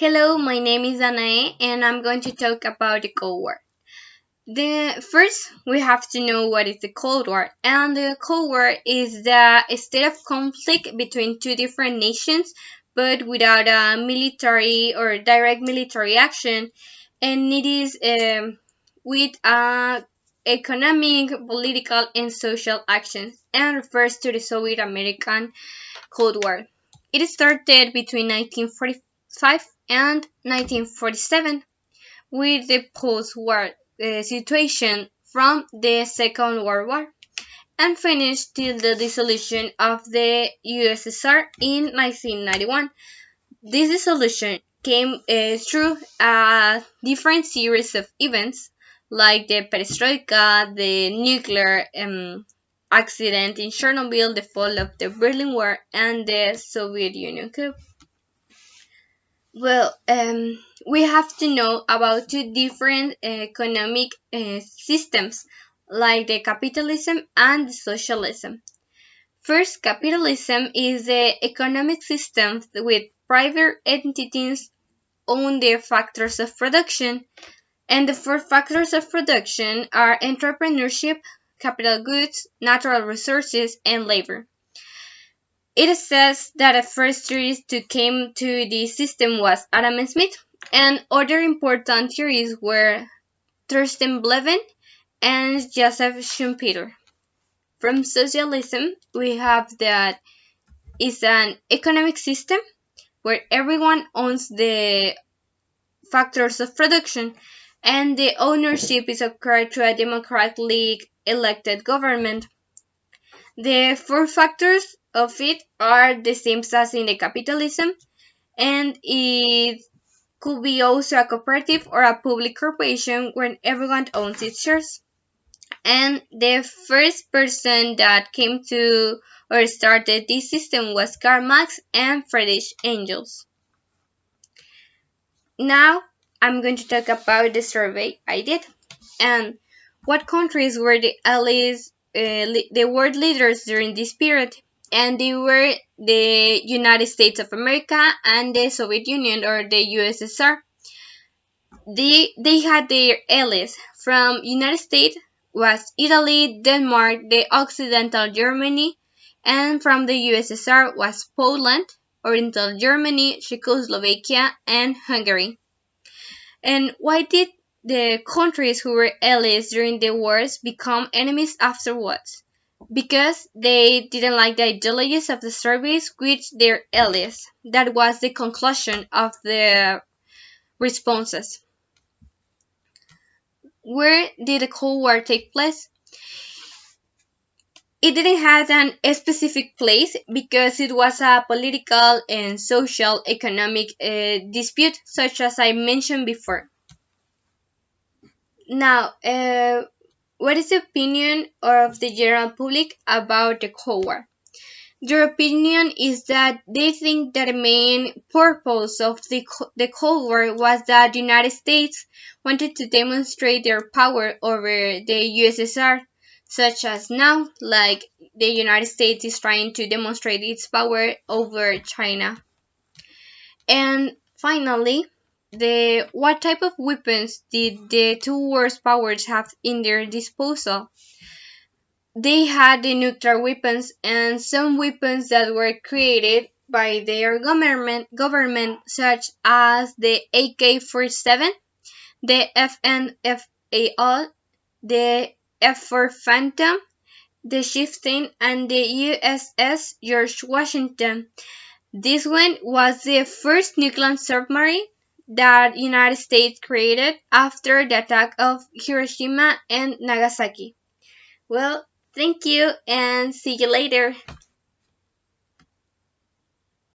Hello, my name is Danae and I'm going to talk about the Cold War. First, we have to know what is the Cold War. And the Cold War is the state of conflict between two different nations, but without a military or direct military action. And it is with economic, political, and social actions, and refers to the Soviet American Cold War. It started between 1945 and 1947 with the post-war situation from the Second World War and finished till the dissolution of the USSR in 1991. This dissolution came through a different series of events like the perestroika, the nuclear accident in Chernobyl, the fall of the Berlin Wall, and the Soviet Union coup. Well, we have to know about two different economic systems, like the capitalism and the socialism. First, capitalism is the economic system with private entities own the factors of production, and the four factors of production are entrepreneurship, capital goods, natural resources, and labor. It says that the first theorist to came to the system was Adam Smith, and other important theories were Thorsten Veblen and Joseph Schumpeter. From socialism, we have that it's an economic system where everyone owns the factors of production and the ownership is occurred through a democratically elected government. The four factors of it are the same as in the capitalism, and it could be also a cooperative or a public corporation when everyone owns its shares. And the first person that came to or started this system was Karl Marx and Friedrich Engels. Now I'm going to talk about the survey I did and what countries were the allies, the world leaders during this period. And they were the United States of America and the Soviet Union or the USSR. They had their allies. From United States was Italy, Denmark, the Occidental Germany, and from the USSR was Poland, Oriental Germany, Czechoslovakia, and Hungary. And why did the countries who were allies during the wars become enemies afterwards? Because they didn't like the ideologies of the Soviets with their allies. That was the conclusion of the responses. Where did the Cold War take place? It didn't have a specific place because it was a political and social economic dispute, such as I mentioned before. Now, what is the opinion of the general public about the Cold War? Their opinion is that they think that the main purpose of the Cold War was that the United States wanted to demonstrate their power over the USSR, such as now, like the United States is trying to demonstrate its power over China. And finally, what type of weapons did the two world powers have in their disposal? They had the nuclear weapons and some weapons that were created by their government such as the AK-47, the FNFAL, the F-4 Phantom, the Chieftain, and the USS George Washington. This one was the first nuclear submarine that the United States created after the attack of Hiroshima and Nagasaki. Well, thank you and see you later.